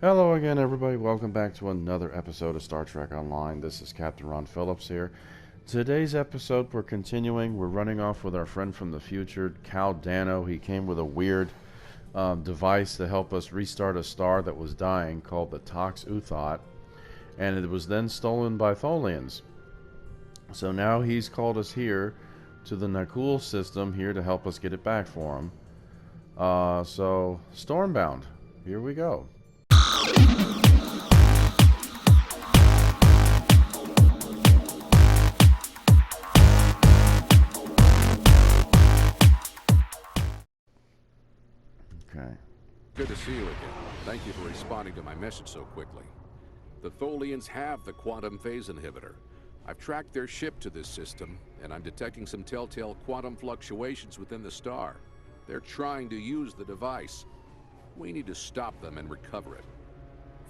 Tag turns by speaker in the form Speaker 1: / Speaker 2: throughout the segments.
Speaker 1: Hello again, everybody. Welcome back to another episode of Star Trek Online. This is Captain Ron Phillips here. Today's episode, we're continuing. We're running off with our friend from the future, Cal Dano. He came with a weird device to help us restart a star that was dying called the Tox Uthot, and it was then stolen by Tholians. So now he's called us here to the Nakul system here to help us get it back for him. So, Stormbound. Here we go. Okay.
Speaker 2: Good to see you again. Thank you for responding to my message so quickly. The Tholians have the quantum phase inhibitor. I've tracked their ship to this system, and I'm detecting some telltale quantum fluctuations within the star. They're trying to use the device. We need to stop them and recover it.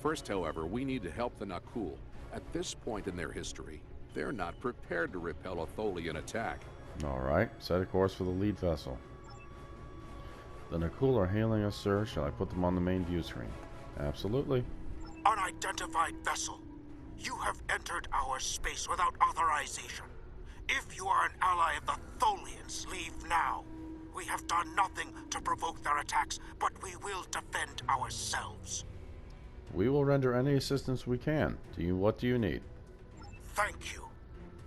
Speaker 2: First, however, we need to help the Nakul. At this point in their history, they're not prepared to repel a Tholian attack.
Speaker 1: Alright, set a course for the lead vessel. The Nakul are hailing us, sir. Shall I put them on the main view screen? Absolutely.
Speaker 3: Unidentified vessel. You have entered our space without authorization. If you are an ally of the Tholians, leave now. We have done nothing to provoke their attacks, but we will defend ourselves.
Speaker 1: We will render any assistance we can. What do you need?
Speaker 3: Thank you.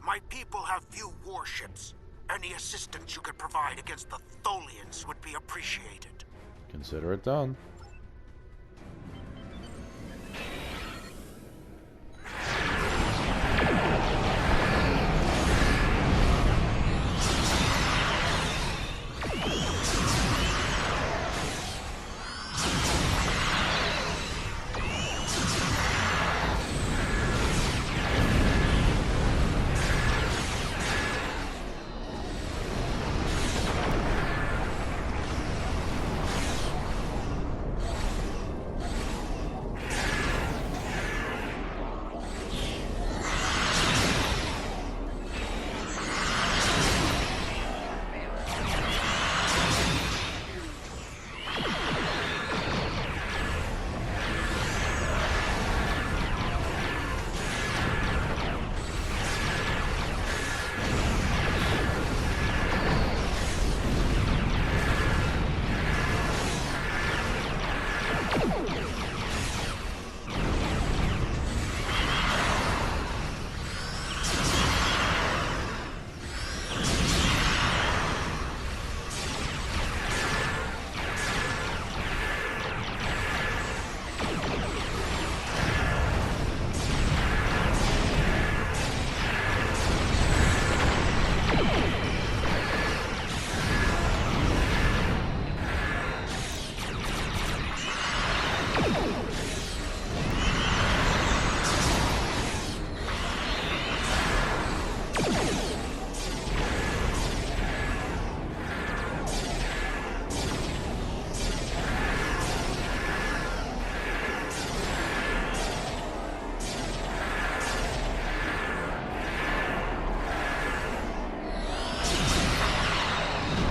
Speaker 3: My people have few warships. Any assistance you could provide against the Tholians would be appreciated.
Speaker 1: Consider it done.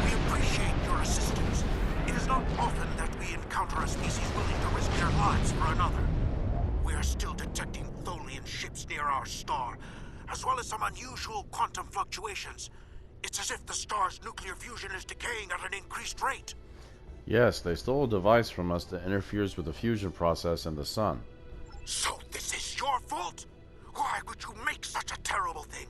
Speaker 3: We appreciate your assistance. It is not often that we encounter a species willing to risk their lives for another. We are still detecting Tholian ships near our star, as well as some unusual quantum fluctuations. It's as if the star's nuclear fusion is decaying at an increased rate.
Speaker 1: Yes, they stole a device from us that interferes with the fusion process in the sun.
Speaker 3: So this is your fault? Why would you make such a terrible thing?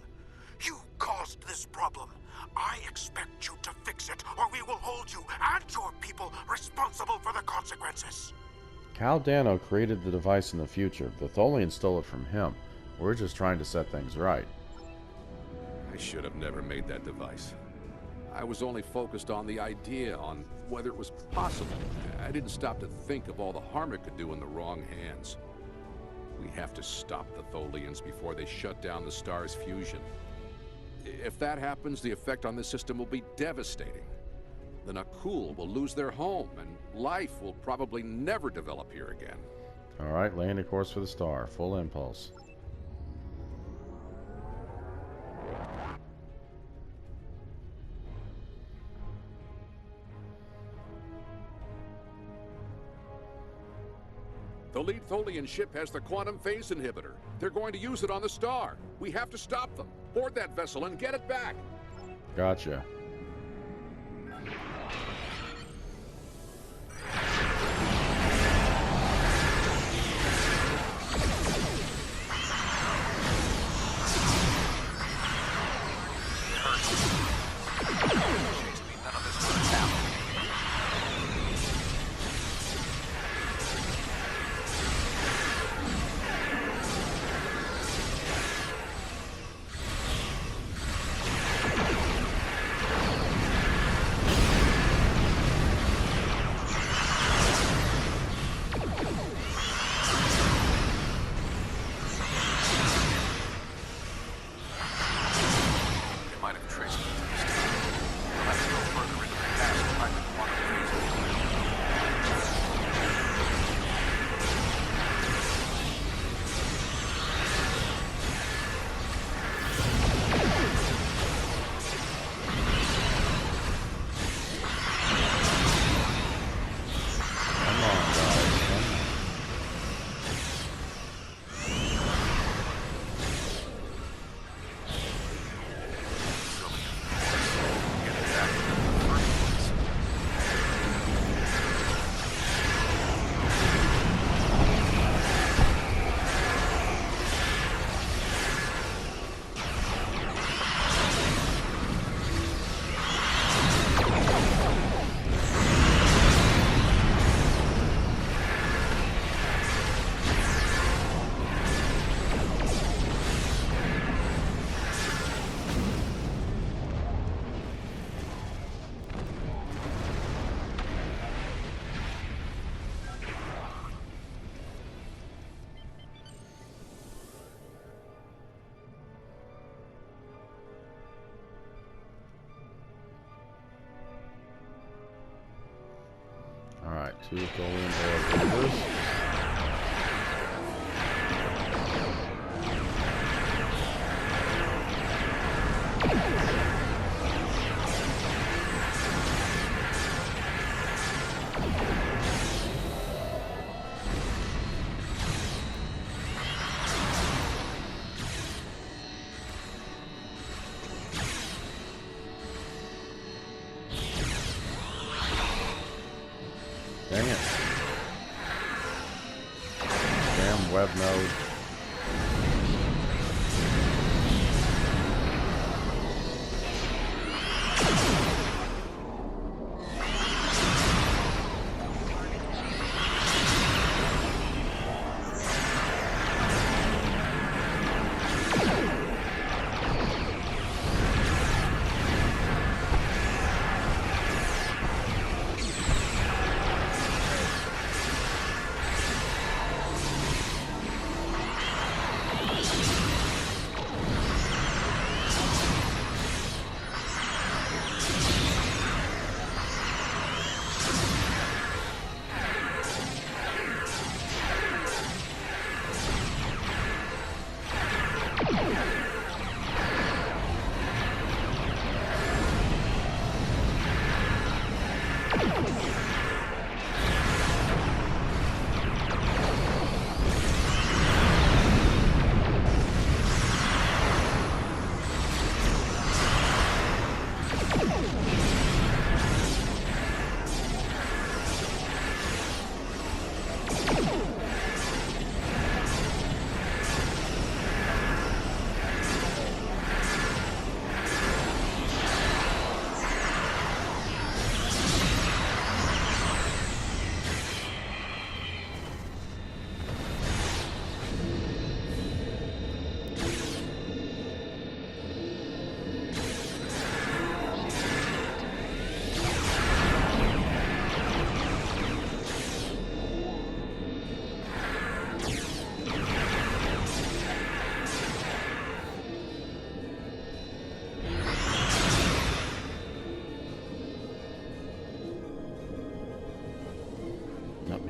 Speaker 3: You caused this problem. I expect you to fix it, or we will hold you and your people responsible for the consequences.
Speaker 1: Cal Dano created the device in the future. The Tholians stole it from him. We're just trying to set things right.
Speaker 2: I should have never made that device. I was only focused on the idea, on whether it was possible. I didn't stop to think of all the harm it could do in the wrong hands. We have to stop the Tholians before they shut down the star's fusion. If that happens, the effect on the system will be devastating. The Nakul will lose their home, and life will probably never develop here again.
Speaker 1: Alright, laying a course for the star. Full impulse.
Speaker 2: The lead Tholian ship has the quantum phase inhibitor. They're going to use it on the star. We have to stop them. Board that vessel and get it back.
Speaker 1: Gotcha. Alright, 2 Tholian air bombers. Dang it. Damn web node.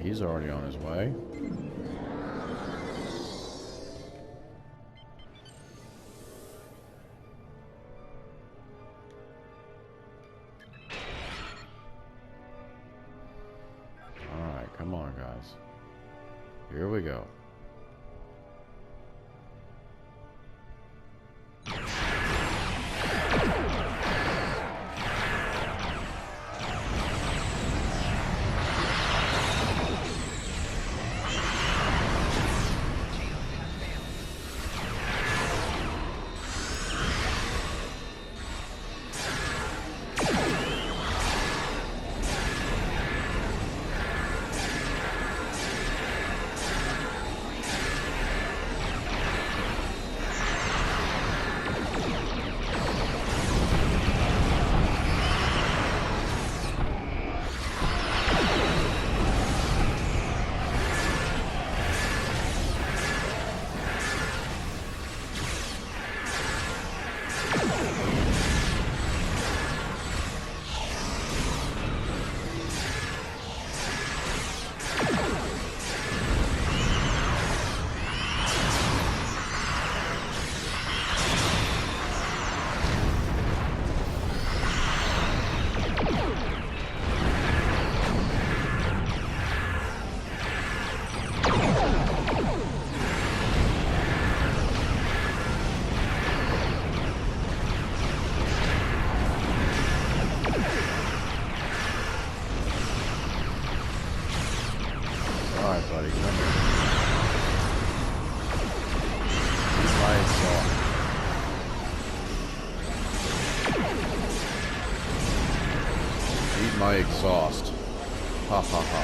Speaker 1: He's already on his way. Alright, come on, guys. Here we go. Alright, buddy, come here. Eat my exhaust. Eat my exhaust. Ha ha ha.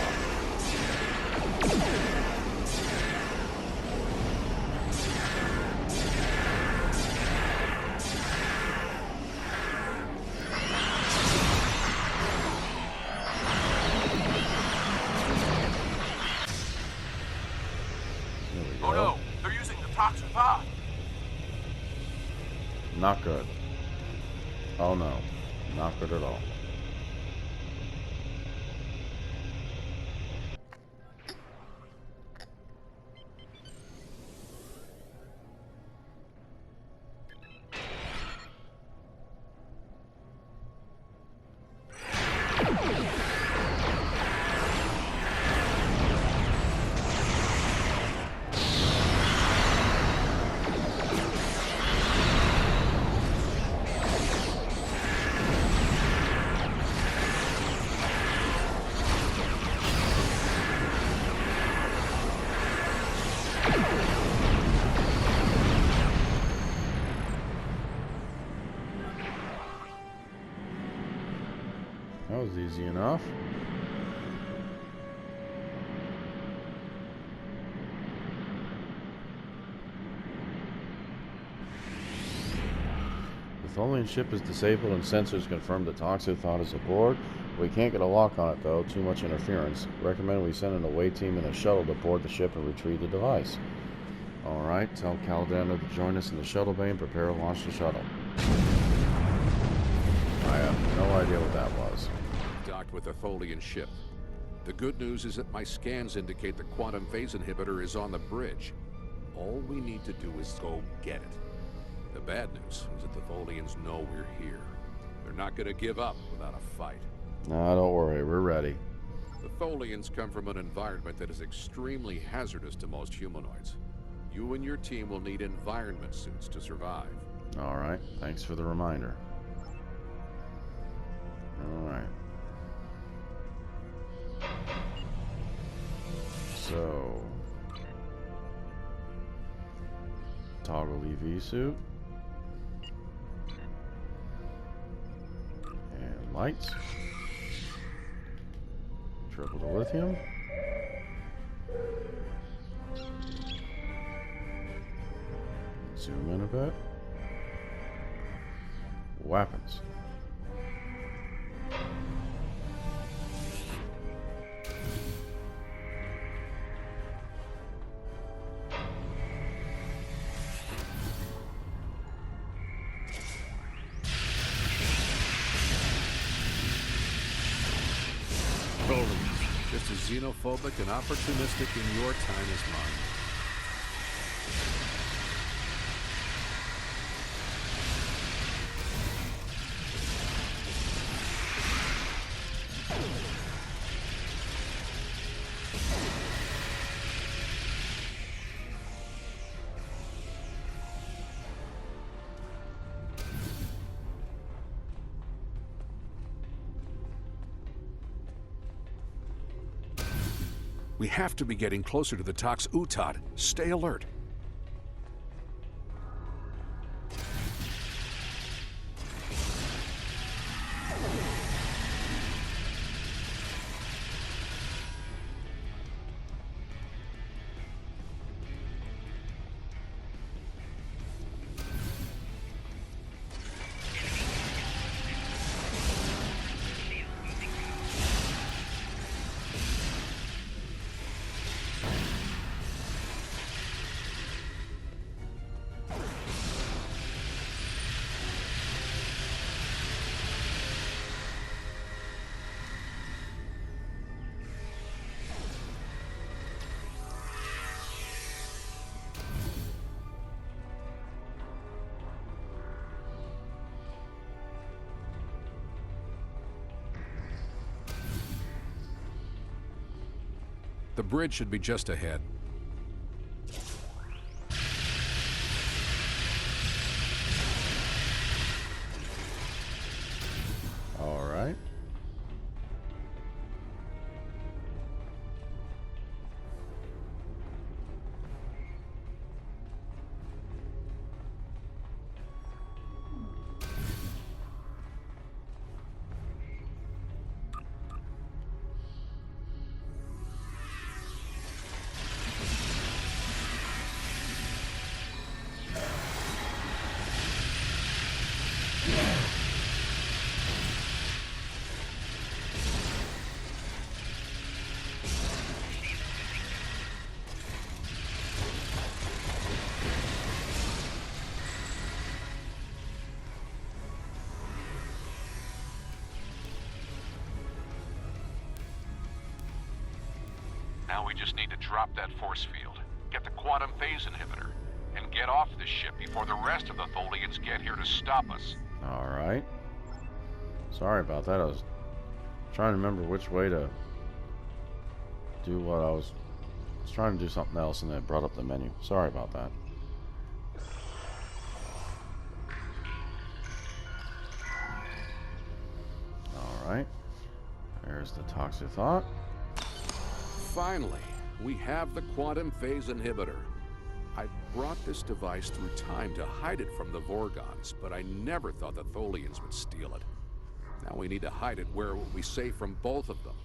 Speaker 3: Oh no, they're using the toxin pod.
Speaker 1: Not good. Oh no, not good at all. That was easy enough. The Tholian ship is disabled and sensors confirm that Toxothot is aboard. We can't get a lock on it though, too much interference. Recommend we send an away team and a shuttle to board the ship and retrieve the device. Alright, tell Caldana to join us in the shuttle bay and prepare to launch the shuttle. I have no idea what that was.
Speaker 2: Docked with a Tholian ship. The good news is that my scans indicate the quantum phase inhibitor is on the bridge. All we need to do is go get it. The bad news is that the Tholians know we're here. They're not going to give up without a fight.
Speaker 1: Nah, don't worry, we're ready.
Speaker 2: The Tholians come from an environment that is extremely hazardous to most humanoids. You and your team will need environment suits to survive.
Speaker 1: Alright, thanks for the reminder. Alright. So... toggle EV suit. And lights. Triple the lithium. Zoom in a bit. Weapons.
Speaker 2: Just as xenophobic and opportunistic in your time as mine. We have to be getting closer to the Tox Utad. Stay alert. The bridge should be just ahead.
Speaker 1: All right.
Speaker 2: Now we just need to drop that force field, get the quantum phase inhibitor, and get off this ship before the rest of the Tholians get here to stop us.
Speaker 1: All right. Sorry about that. I was trying to remember which way to do what I was trying to do something else, and then it brought up the menu. Sorry about that. All right. There's the Toxithot.
Speaker 2: Finally, we have the quantum phase inhibitor. I brought this device through time to hide it from the Vorgons, but I never thought the Tholians would steal it. Now we need to hide it where it will be safe from both of them.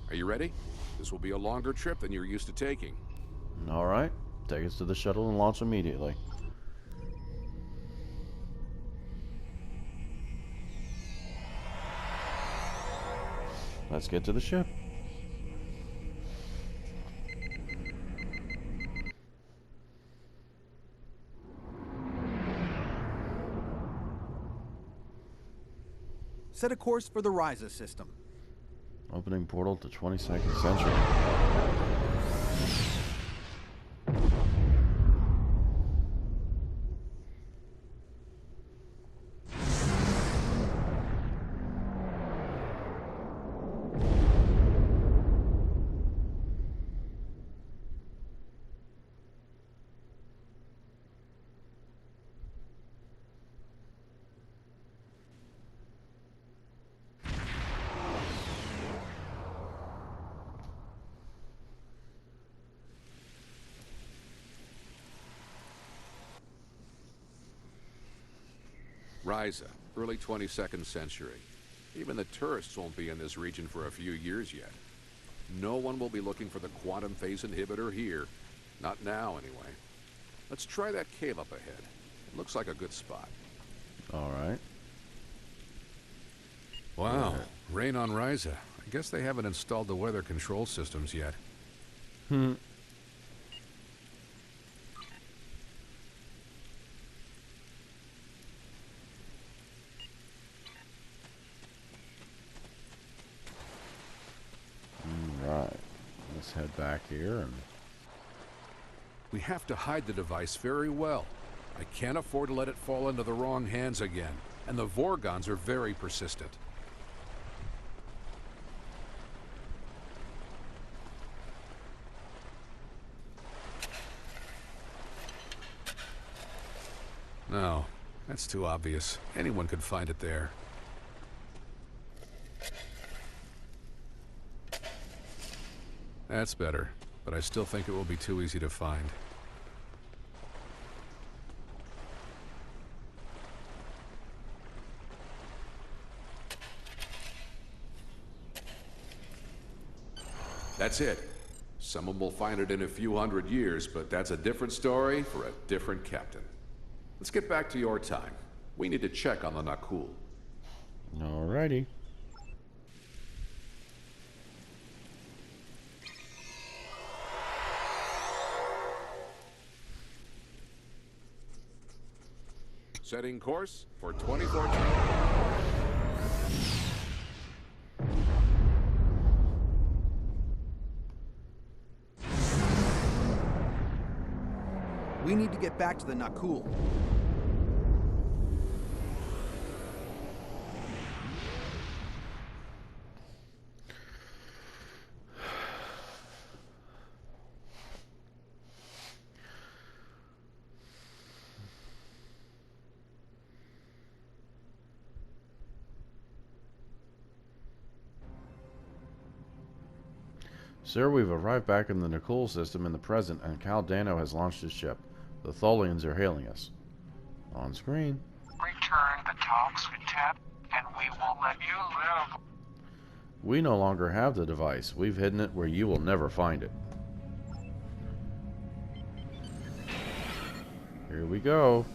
Speaker 2: Are you ready? This will be a longer trip than you're used to taking.
Speaker 1: All right. Take us to the shuttle and launch immediately. Let's get to the ship.
Speaker 4: Set a course for the Ryza system.
Speaker 1: Opening portal to 22nd century.
Speaker 2: Ryza, early 22nd century. Even the tourists won't be in this region for a few years yet. No one will be looking for the quantum phase inhibitor here. Not now, anyway. Let's try that cave up ahead. It looks like a good spot.
Speaker 1: All right.
Speaker 2: Wow, rain on Ryza. I guess they haven't installed the weather control systems yet.
Speaker 1: Right. Let's head back here and...
Speaker 2: We have to hide the device very well. I can't afford to let it fall into the wrong hands again. And the Vorgons are very persistent. No, that's too obvious. Anyone could find it there. That's better, but I still think it will be too easy to find. That's it. Someone will find it in a few hundred years, but that's a different story for a different captain. Let's get back to your time. We need to check on the Nakul.
Speaker 1: Alrighty.
Speaker 2: Setting course for 2014.
Speaker 4: We need to get back to the Nakul.
Speaker 1: Sir, we've arrived back in the Nakul system in the present, and Cal Dano has launched his ship. The Tholians are hailing us. On screen.
Speaker 5: Return the talks with Tab, and we will let you live.
Speaker 1: We no longer have the device. We've hidden it where you will never find it. Here we go.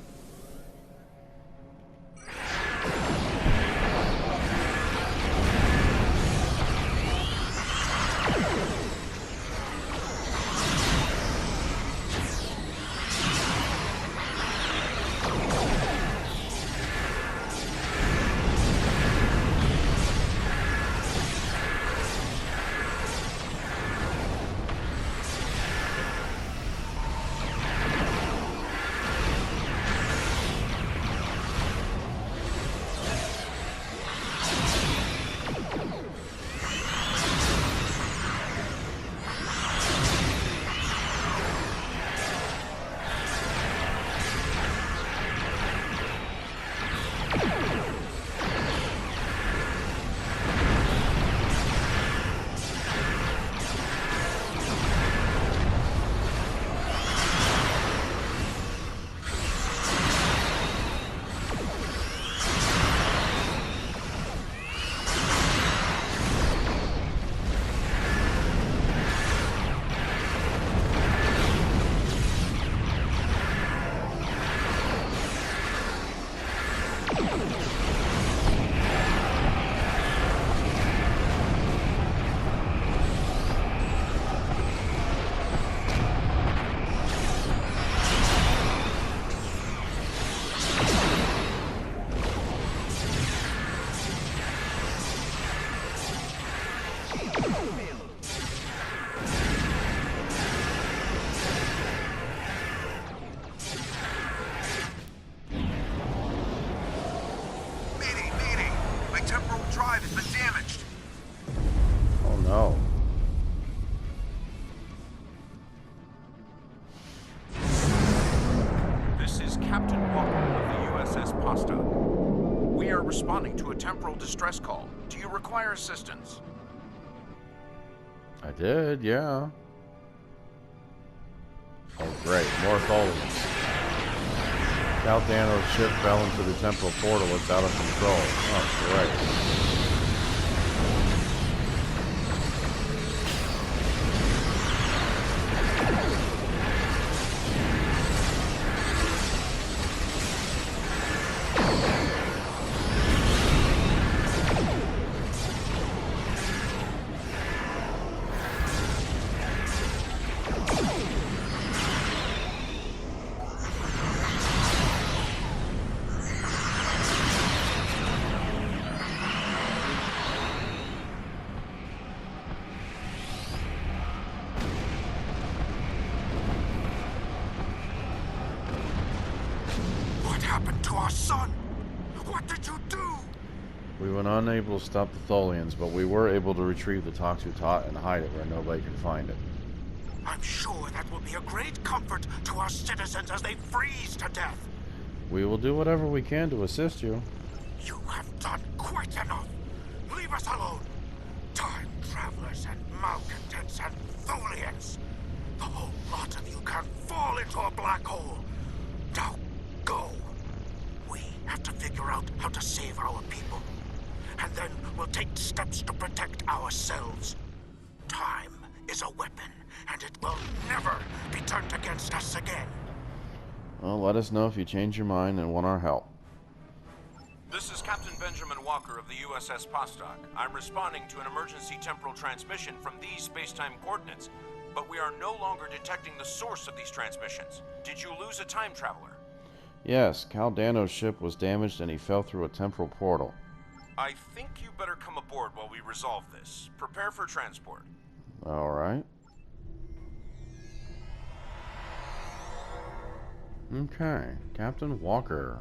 Speaker 1: No.
Speaker 3: This is Captain Walker of the USS Pasta. We are responding to a temporal distress call. Do you require assistance?
Speaker 1: I did, yeah. Oh, great. More Tholians. Caldano's ship fell into the temporal portal. It's out of control. Oh, great. We were unable to stop the Tholians, but we were able to retrieve the Toxutot and hide it where nobody can find it.
Speaker 3: I'm sure that will be a great comfort to our citizens as they freeze to death.
Speaker 1: We will do whatever we can to assist you.
Speaker 3: You have done quite enough. Leave us alone. Time travelers and malcontents and Tholians. The whole lot of you can fall into a black hole. Now, go. We have to figure out how to save our people. And then we'll take steps to protect ourselves. Time is a weapon, and it will never be turned against us again.
Speaker 1: Well, let us know if you change your mind and want our help.
Speaker 6: This is Captain Benjamin Walker of the USS Postok. I'm responding to an emergency temporal transmission from these space-time coordinates, but we are no longer detecting the source of these transmissions. Did you lose a time traveler?
Speaker 1: Yes, Caldano's ship was damaged and he fell through a temporal portal.
Speaker 6: I think you better come aboard while we resolve this. Prepare for transport.
Speaker 1: All right. Okay, Captain Walker.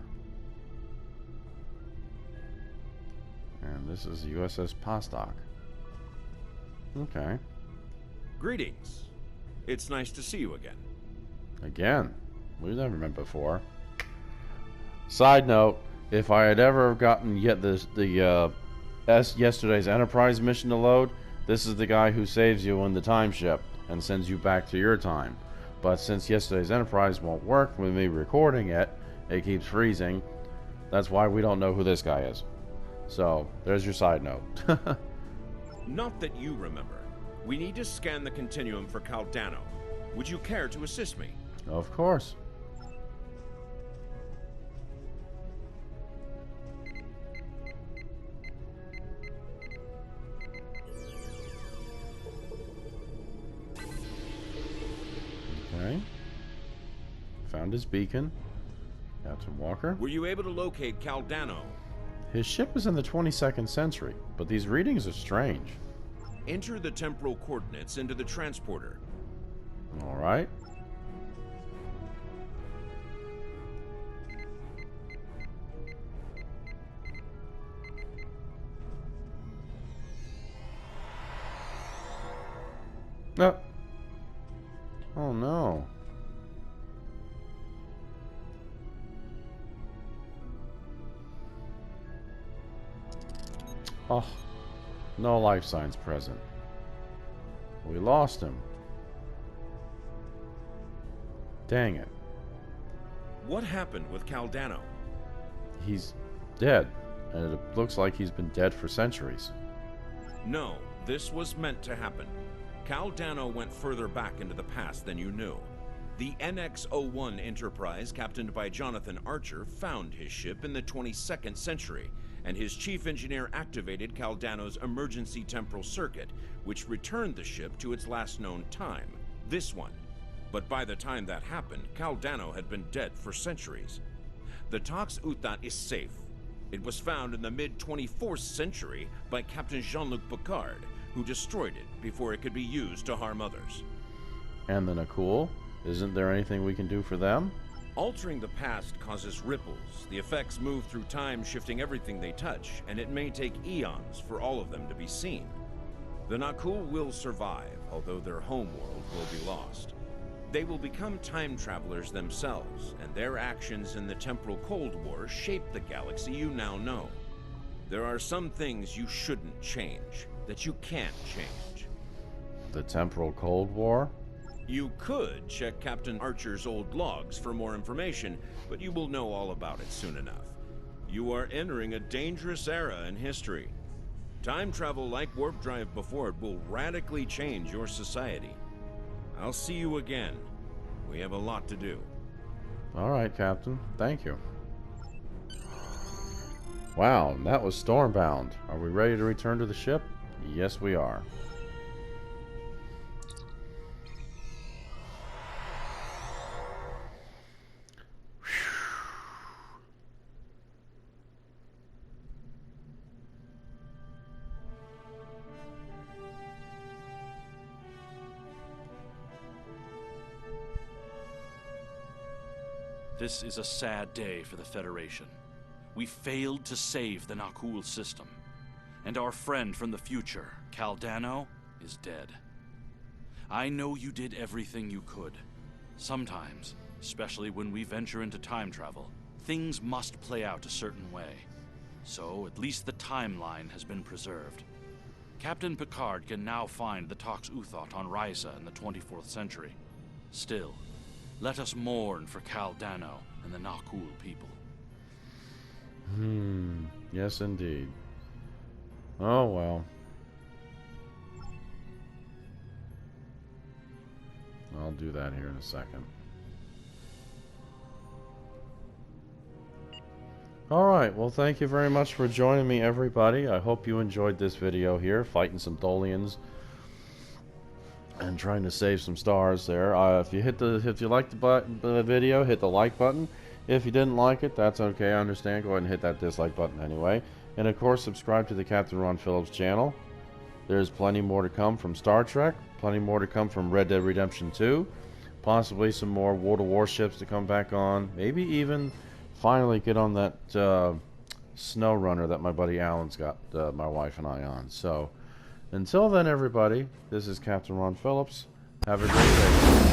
Speaker 1: And this is USS Postok. Okay.
Speaker 7: Greetings. It's nice to see you again.
Speaker 1: Again. We've never met before. Side note, if I had ever gotten yesterday's Enterprise mission to load, this is the guy who saves you in the time ship and sends you back to your time. But since yesterday's Enterprise won't work with me recording it, it keeps freezing. That's why we don't know who this guy is. So, there's your side note.
Speaker 7: Not that you remember. We need to scan the continuum for Caldano. Would you care to assist me?
Speaker 1: Of course. Okay. Found his beacon. Captain Walker.
Speaker 7: Were you able to locate Caldano?
Speaker 1: His ship is in the 22nd century, but these readings are strange.
Speaker 7: Enter the temporal coordinates into the transporter.
Speaker 1: All right. No. Oh no. Oh, no life signs present. We lost him. Dang it.
Speaker 7: What happened with Caldano?
Speaker 1: He's dead, and it looks like he's been dead for centuries.
Speaker 7: No, this was meant to happen. Caldano went further back into the past than you knew. The NX-01 Enterprise, captained by Jonathan Archer, found his ship in the 22nd century, and his chief engineer activated Caldano's emergency temporal circuit, which returned the ship to its last known time, this one. But by the time that happened, Caldano had been dead for centuries. The Tox Utat is safe. It was found in the mid-24th century by Captain Jean-Luc Picard, who destroyed it before it could be used to harm others.
Speaker 1: And the Nakul? Isn't there anything we can do for them?
Speaker 7: Altering the past causes ripples. The effects move through time, shifting everything they touch, and it may take eons for all of them to be seen. The Nakul will survive, although their homeworld will be lost. They will become time travelers themselves, and their actions in the temporal Cold War shape the galaxy you now know. There are some things you shouldn't change, that you can't change.
Speaker 1: The temporal Cold War?
Speaker 7: You could check Captain Archer's old logs for more information, but you will know all about it soon enough. You are entering a dangerous era in history. Time travel like warp drive before it will radically change your society. I'll see you again. We have a lot to do.
Speaker 1: All right, Captain. Thank you. Wow, that was Stormbound. Are we ready to return to the ship? Yes, we are.
Speaker 8: This is a sad day for the Federation. We failed to save the Nakul system, and our friend from the future, Caldano, is dead. I know you did everything you could. Sometimes, especially when we venture into time travel, things must play out a certain way. So, at least the timeline has been preserved. Captain Picard can now find the Tox Uthot on Risa in the 24th century. Still, let us mourn for Cal Dano and the Nakul people.
Speaker 1: Yes, indeed. Oh, well. I'll do that here in a second. Alright, well thank you very much for joining me, everybody. I hope you enjoyed this video here, fighting some Tholians and trying to save some stars there. If you liked the video, hit the like button. If you didn't like it, that's okay, I understand. Go ahead and hit that dislike button anyway. And of course, subscribe to the Captain Ron Phillips channel. There's plenty more to come from Star Trek, plenty more to come from Red Dead Redemption 2, possibly some more World of Warships to come back on, maybe even finally get on that snow runner that my buddy Alan's got my wife and I on. So until then, everybody, this is Captain Ron Phillips. Have a great day.